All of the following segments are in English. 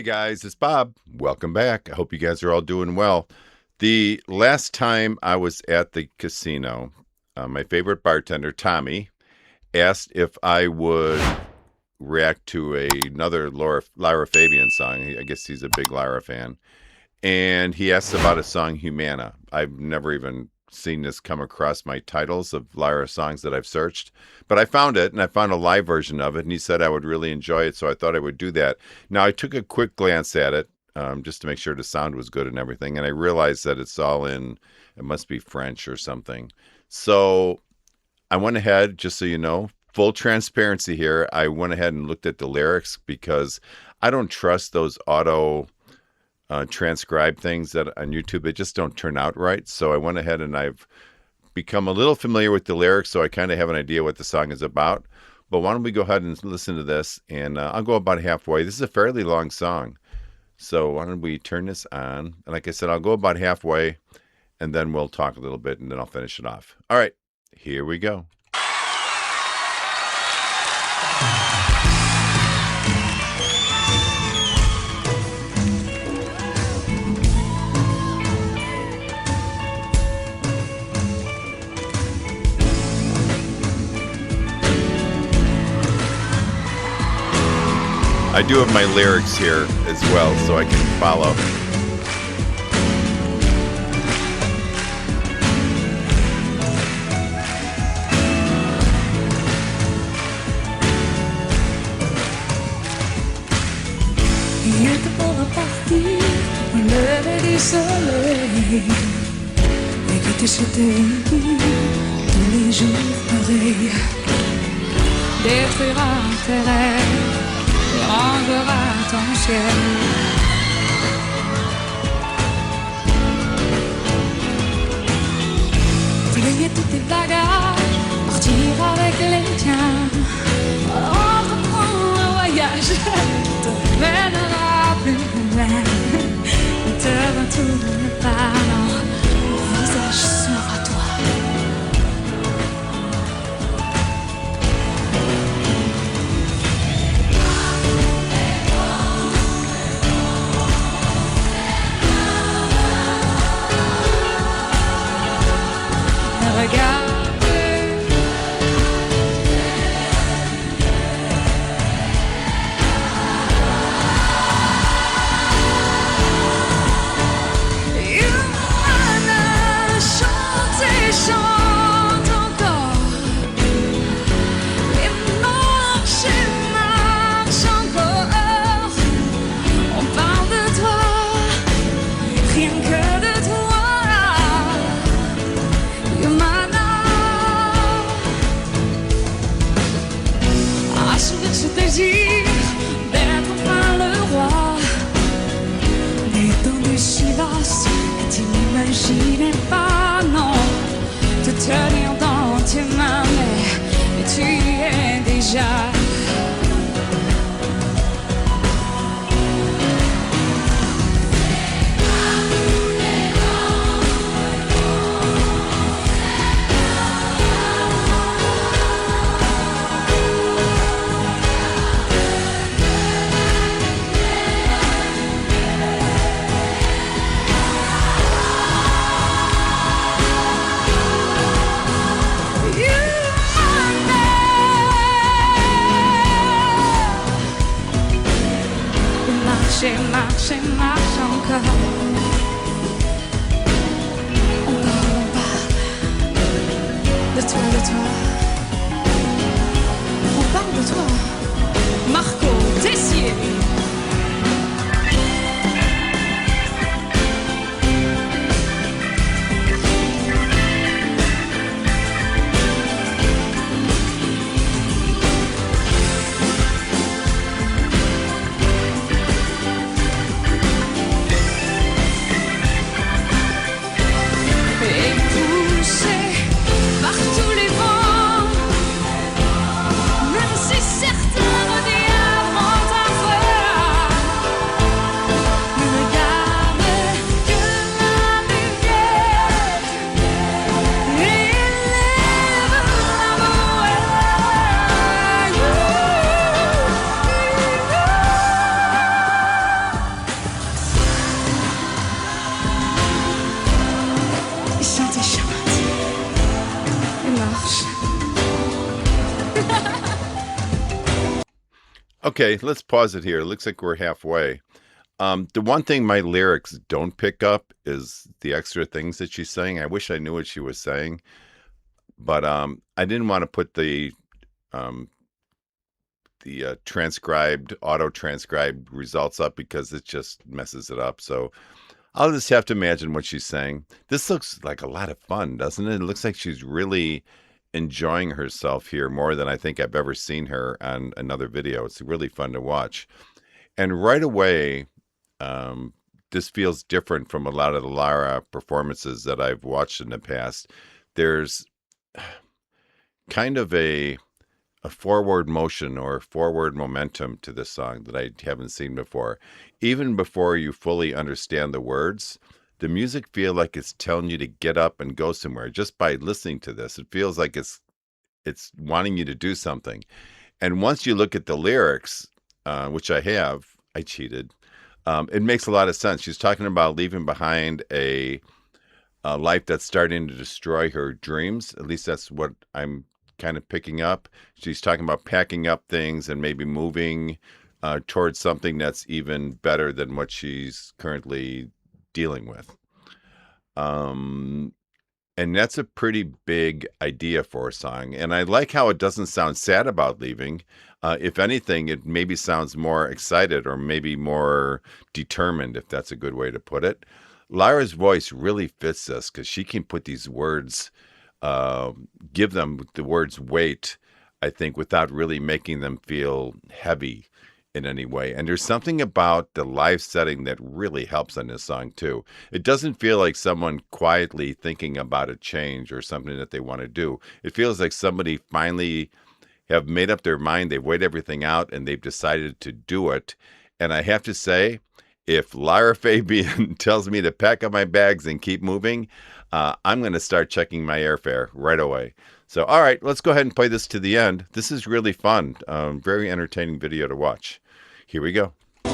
guys, it's Bob. Welcome back. I hope you guys are all doing well. The last time I was at the casino, my favorite bartender, Tommy, asked if I would react to another Lara Fabian song. I guess he's a big Lara fan. And he asked about a song, Humana. I've never even seen this come across my titles of Lara songs that I've searched. But I found it, and I found a live version of it, and he said I would really enjoy it, so I thought I would do that. Now, I took a quick glance at it, just to make sure the sound was good and everything, and I realized that it's all in, it must be French or something. So I went ahead, just so you know, full transparency here, I went ahead and looked at the lyrics because I don't trust those auto transcribe things that on YouTube, they just don't turn out right. So I went ahead and I've become a little familiar with the lyrics, so I kind of have an idea what the song is about. But why don't we go ahead and listen to this, and I'll go about halfway. This is a fairly long song, so why don't we turn this on? And like I said, I'll go about halfway, and then we'll talk a little bit, and then I'll finish it off. All right, here we go. I do have my lyrics here as well, so I can follow. Il était pour repartir au lever du soleil et que tu souhaitais tous les jours pareils, détruira tes rêves et rendra ton ciel. Plier tous tes bagages, partir avec les tiens, entreprendre un voyage, te mènera plus loin, ne te retourne pas, non, mon visage s'ouvre à toi. N'imaginez pas, non, te tenir dans tes mains, mais tu y es déjà. Okay, let's pause it here. It looks like we're halfway. The one thing my lyrics don't pick up is the extra things that she's saying. I wish I knew what she was saying, but I didn't want to put um, the transcribed, auto transcribed results up because it just messes it up. So I'll just have to imagine what she's saying. This looks like a lot of fun, doesn't it? It looks like she's really enjoying herself here more than I think I've ever seen her on another video. It's really fun to watch. And right away, um, this feels different from a lot of the Lara performances that I've watched in the past. There's kind of a forward motion or forward momentum to this song that I haven't seen before. Even before you fully understand the words, the music feels like it's telling you to get up and go somewhere just by listening to this. It feels like it's wanting you to do something. And once you look at the lyrics, which I have, I cheated. It makes a lot of sense. She's talking about leaving behind a life that's starting to destroy her dreams. At least that's what I'm kind of picking up. She's talking about packing up things and maybe moving towards something that's even better than what she's currently dealing with. Um, and that's a pretty big idea for a song. And I like how it doesn't sound sad about leaving. If anything, it maybe sounds more excited or maybe more determined, if that's a good way to put it. Lyra's voice really fits this because she can put these words, uh, give them the words weight, I think, without really making them feel heavy in any way. And there's something about the live setting that really helps on this song too. It doesn't feel like someone quietly thinking about a change or something that they want to do. It feels like somebody finally have made up their mind, they've weighed everything out, and they've decided to do it. And I have to say, if Lara Fabian tells me to pack up my bags and keep moving, I'm going to start checking my airfare right away. So, all right, let's go ahead and play this to the end. This is really fun. Very entertaining video to watch. Here we go. On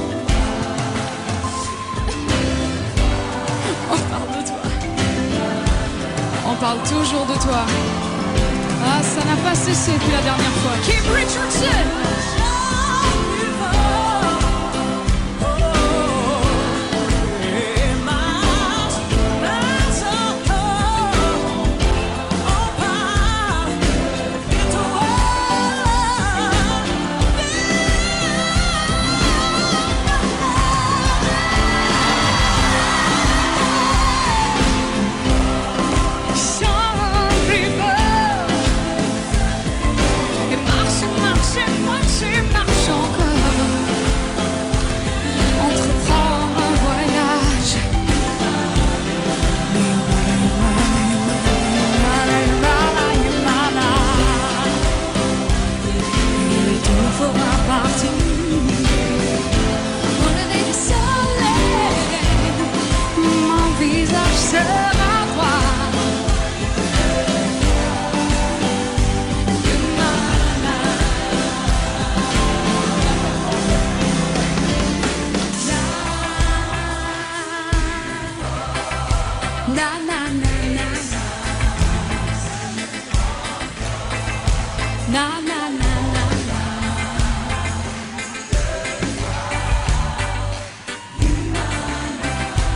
parle de toi. On parle toujours de toi. Ah, ça n'a pas cessé depuis la dernière fois. Kim Richardson!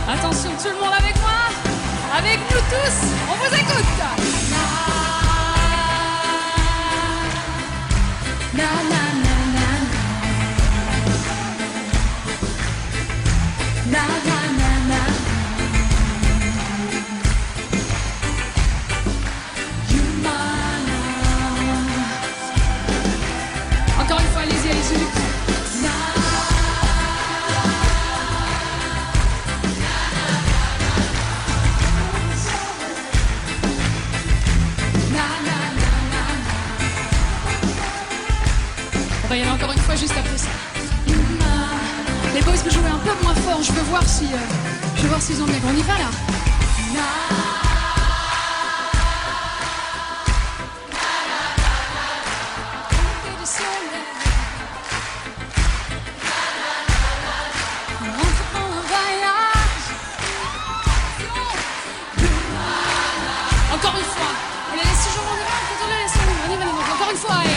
Attention, tout le monde avec moi, avec nous tous, on vous écoute. Na, na, na, na. Na, na, na, na. Humana. Encore une fois, allez-y, allez-y. On va y aller encore une fois juste après ça. Les boys peuvent jouer un peu moins fort. Je veux voir si, s'ils ont bien. On y va là. Encore une fois. Allez, laisse toujours on y va. On y va, encore une fois. Et...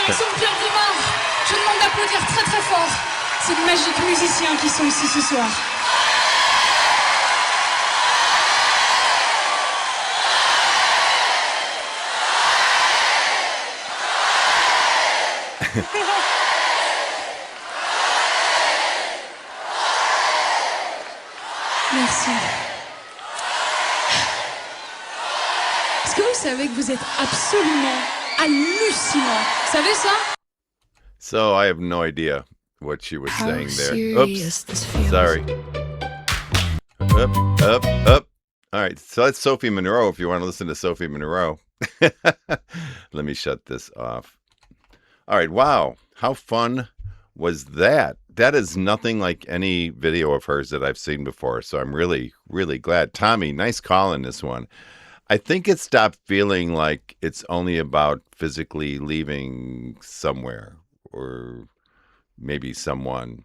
direction de Pierre Grimard, je demande d'applaudir très très fort ces magiques musiciens qui sont ici ce soir. Merci. Est-ce que vous savez que vous êtes absolument hallucinant? Vous savez ça? So I have no idea what she was How saying there. serious Oops. this feels. Sorry. Up. All right. So that's Sophie Monroe if you want to listen to Sophie Monroe. Let me shut this off. All right. Wow. How fun was that? That is nothing like any video of hers that I've seen before. So I'm really, really glad. Tommy, nice call in this one. I think it stopped feeling like it's only about physically leaving somewhere or maybe someone.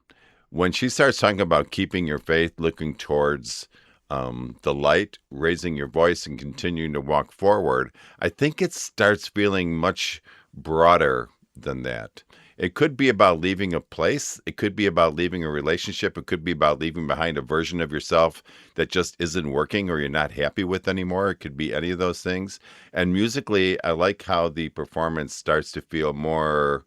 When she starts talking about keeping your faith, looking towards the light, raising your voice, and continuing to walk forward, I think it starts feeling much broader than that. It could be about leaving a place. It could be about leaving a relationship. It could be about leaving behind a version of yourself that just isn't working or you're not happy with anymore. It could be any of those things. And musically, I like how the performance starts to feel more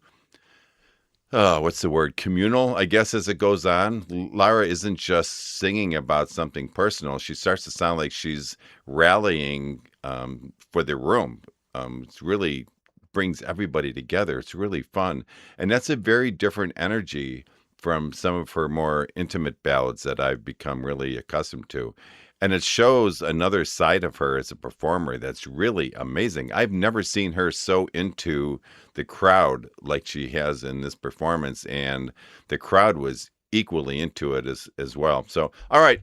what's the word? Communal, I guess, as it goes on. Lara isn't just singing about something personal. She starts to sound like she's rallying for the room. It's really brings everybody together. It's really fun. And that's a very different energy from some of her more intimate ballads that I've become really accustomed to. And it shows another side of her as a performer that's really amazing. I've never seen her so into the crowd like she has in this performance, and the crowd was equally into it as well. So, all right,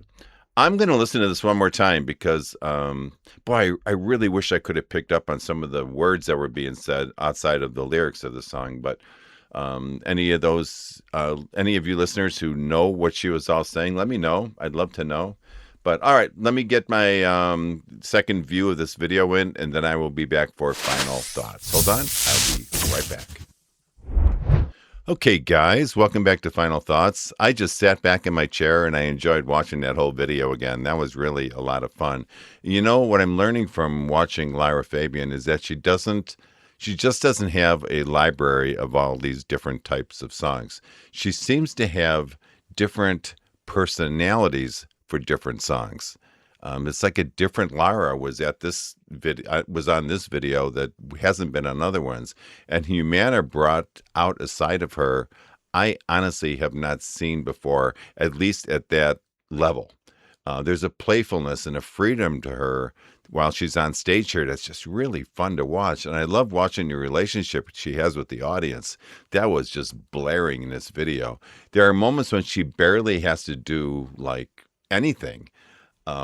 I'm going to listen to this one more time because, boy, I really wish I could have picked up on some of the words that were being said outside of the lyrics of the song. But any of you listeners who know what she was all saying, let me know. I'd love to know. But all right, let me get my second view of this video in, and then I will be back for final thoughts. Hold on, I'll be right back. Okay, guys, welcome back to Final Thoughts. I just sat back in my chair and I enjoyed watching that whole video again. That was really a lot of fun. You know, what I'm learning from watching Lara Fabian is that she just doesn't have a library of all these different types of songs. She seems to have different personalities for different songs. It's like a different Lara was at this video, was on this video that hasn't been on other ones. And Humana brought out a side of her I honestly have not seen before, at least at that level. There's a playfulness and a freedom to her while she's on stage here that's just really fun to watch. And I love watching the relationship she has with the audience. That was just blaring in this video. There are moments when she barely has to do like anything.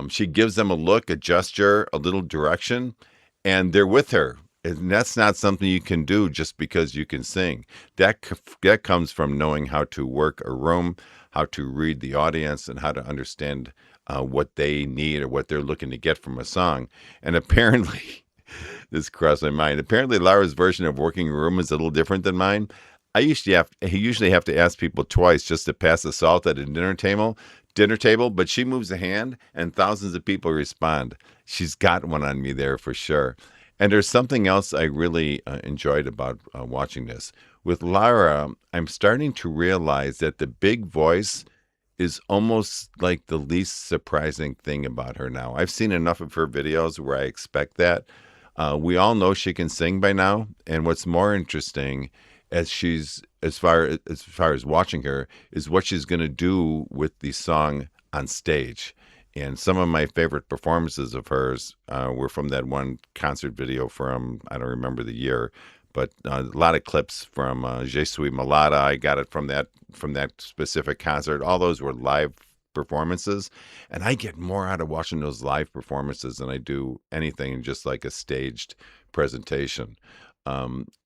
She gives them a look, a gesture, a little direction, and they're with her. And that's not something you can do just because you can sing. That comes from knowing how to work a room, how to read the audience, and how to understand what they need or what they're looking to get from a song. And apparently, this crossed my mind. Apparently, Lara's version of working a room is a little different than mine. I usually have to ask people twice just to pass the salt at a dinner table, but she moves a hand and thousands of people respond. She's got one on me there for sure. And there's something else I really enjoyed about watching this. With Lara, I'm starting to realize that the big voice is almost like the least surprising thing about her now. I've seen enough of her videos where I expect that. We all know she can sing by now. And what's more interesting as far as watching her is what she's going to do with the song on stage. And some of my favorite performances of hers were from that one concert video from, I don't remember the year, but a lot of clips from Je suis malade. I got it from that specific concert. All those were live performances, and I get more out of watching those live performances than I do anything just like a staged presentation.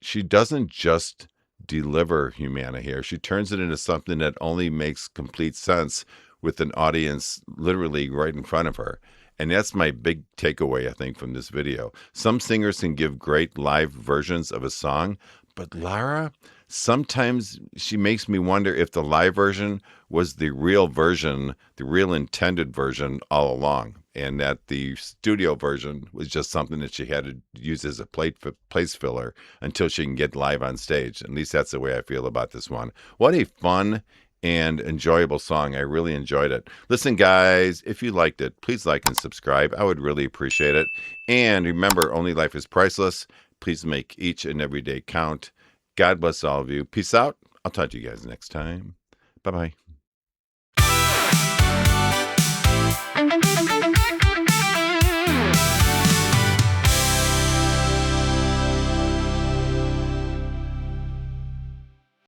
She doesn't just deliver Humana here. She turns it into something that only makes complete sense with an audience literally right in front of her. And that's my big takeaway, I think, from this video. Some singers can give great live versions of a song, But Lara, sometimes she makes me wonder if the live version was the real version, the real intended version all along, and that the studio version was just something that she had to use as a place filler until she can get live on stage. At least that's the way I feel about this one. What a fun and enjoyable song. I really enjoyed it. Listen, guys, if you liked it, please like and subscribe. I would really appreciate it. And remember, only life is priceless. Please make each and every day count. God bless all of you. Peace out. I'll talk to you guys next time. Bye bye.